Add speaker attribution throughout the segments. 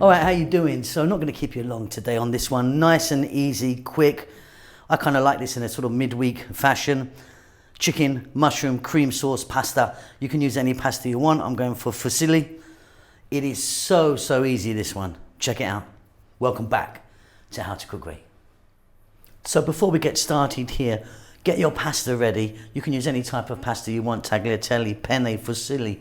Speaker 1: All right, how you doing? So I'm not going to keep you long today on this one. Nice and easy, quick. I kind of like this in a sort of midweek fashion. Chicken, mushroom, cream sauce, pasta. You can use any pasta you want. I'm going for fusilli. It is so easy, this one. Check it out. Welcome back to How to Cook Great. So before we get started here, get your pasta ready. You can use any type of pasta you want, tagliatelle, penne, fusilli.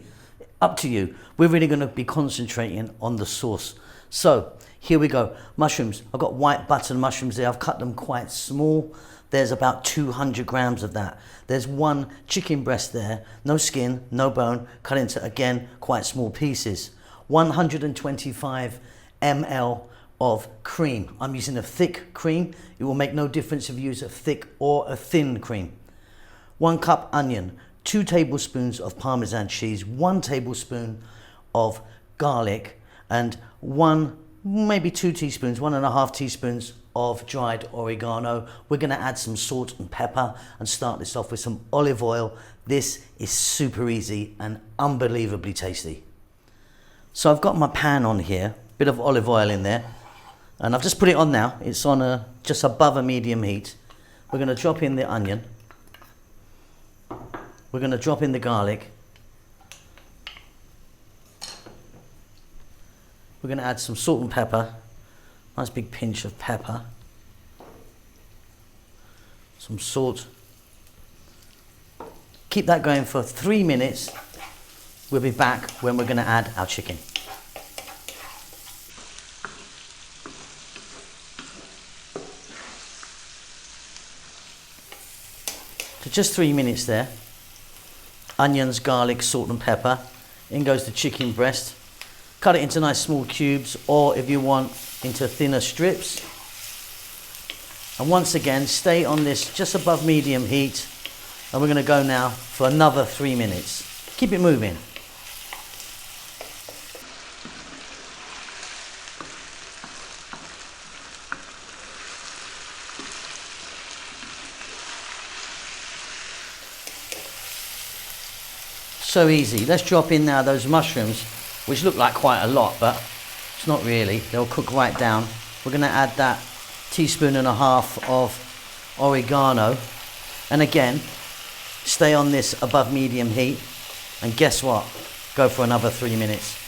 Speaker 1: Up to you. We're really going to be concentrating on the sauce. So here we go. Mushrooms. I've got white button mushrooms there. I've cut them quite small. There's about 200 grams of that. There's one chicken breast there, no skin, no bone, cut into, again, quite small pieces. 125 ml of cream. I'm using a thick cream. It will make no difference if you use a thick or a thin cream. 1 cup onion, 2 tablespoons of Parmesan cheese, 1 tablespoon of garlic, and maybe 2 teaspoons, 1.5 teaspoons of dried oregano. We're going to add some salt and pepper and start this off with some olive oil. This is super easy and unbelievably tasty. So I've got my pan on here, bit of olive oil in there, and I've just put it on now. It's on just above a medium heat. We're going to drop in the onion. We're going to drop in the garlic. We're going to add some salt and pepper. Nice big pinch of pepper. Some salt. Keep that going for 3 minutes. We'll be back when we're going to add our chicken. So just 3 minutes there. Onions, garlic, salt and pepper. In goes the chicken breast. Cut it into nice small cubes, or if you want, into thinner strips. And once again, stay on this just above medium heat. And we're going to go now for another 3 minutes. Keep it moving. So easy. Let's drop in now those mushrooms, which look like quite a lot, but it's not really. They'll cook right down. We're going to add that 1.5 teaspoons of oregano. And again, stay on this above medium heat. And guess what? Go for another 3 minutes.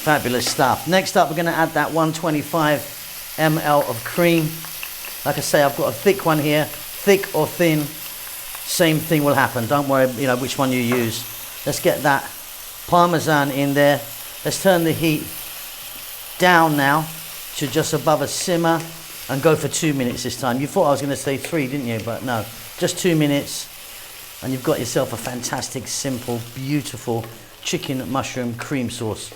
Speaker 1: Fabulous stuff. Next up, we're going to add that 125 ml of cream. Like I say, I've got a thick one here. Thick or thin, same thing will happen. Don't worry, which one you use. Let's get that Parmesan in there. Let's turn the heat down now to just above a simmer and go for 2 minutes this time. You thought I was going to say 3, didn't you? But no, just 2 minutes. And you've got yourself a fantastic, simple, beautiful chicken mushroom cream sauce.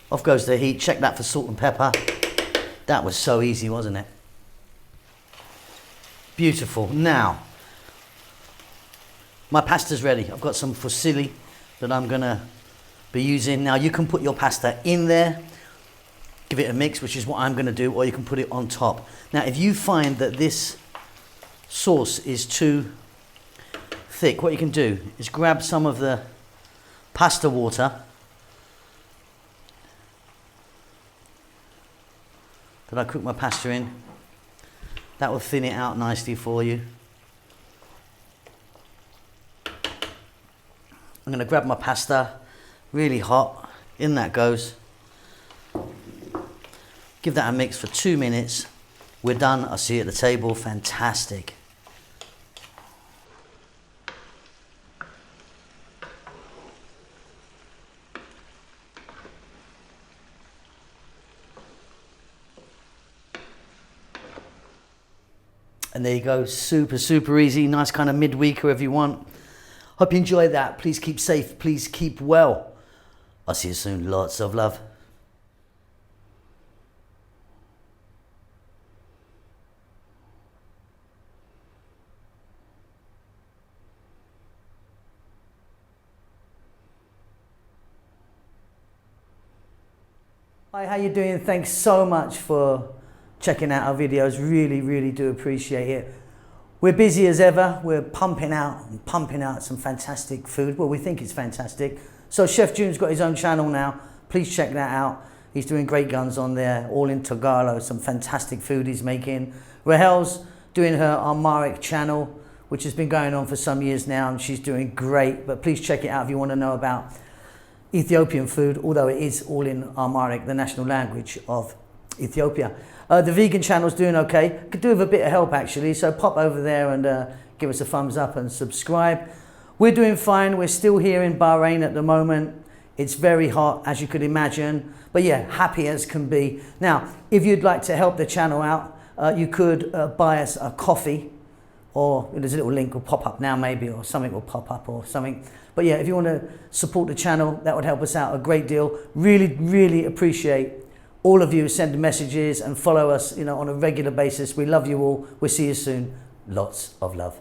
Speaker 1: Off goes the heat. Check that for salt and pepper. That was so easy, wasn't it? Beautiful. Now, my pasta's ready. I've got some fusilli that I'm going to be using. Now, you can put your pasta in there, give it a mix, which is what I'm going to do, or you can put it on top. Now, if you find that this sauce is too thick, what you can do is grab some of the pasta water that I cook my pasta in. That will thin it out nicely for you. I'm going to grab my pasta, really hot, in that goes. Give that a mix for 2 minutes. We're done. I'll see you at the table. Fantastic. And there you go, super easy, nice kind of midweeker if you want. Hope you enjoyed that. Please keep safe, please keep well. I'll see you soon, lots of love. Hi, how you doing? Thanks so much for checking out our videos. Really do appreciate it. We're busy as ever. We're pumping out some fantastic food. Well, we think it's fantastic. So Chef June's got his own channel now. Please check that out. He's doing great guns on there, all in Tagalog, some fantastic food he's making. Rahel's doing her Armaric channel, which has been going on for some years now, and she's doing great. But please check it out if you want to know about Ethiopian food, although it is all in Amharic, the national language of Ethiopia. The vegan channel's doing okay. Could do with a bit of help actually, so pop over there and give us a thumbs up and subscribe. We're doing fine. We're still here in Bahrain at the moment. It's very hot, as you could imagine, but yeah, happy as can be. Now, if you'd like to help the channel out, you could buy us a coffee, or there's a little link will pop up now maybe, or something will pop up or something. But yeah, if you want to support the channel, that would help us out a great deal. Really appreciate all of you sending messages and follow us, on a regular basis. We love you all. We'll see you soon. Lots of love.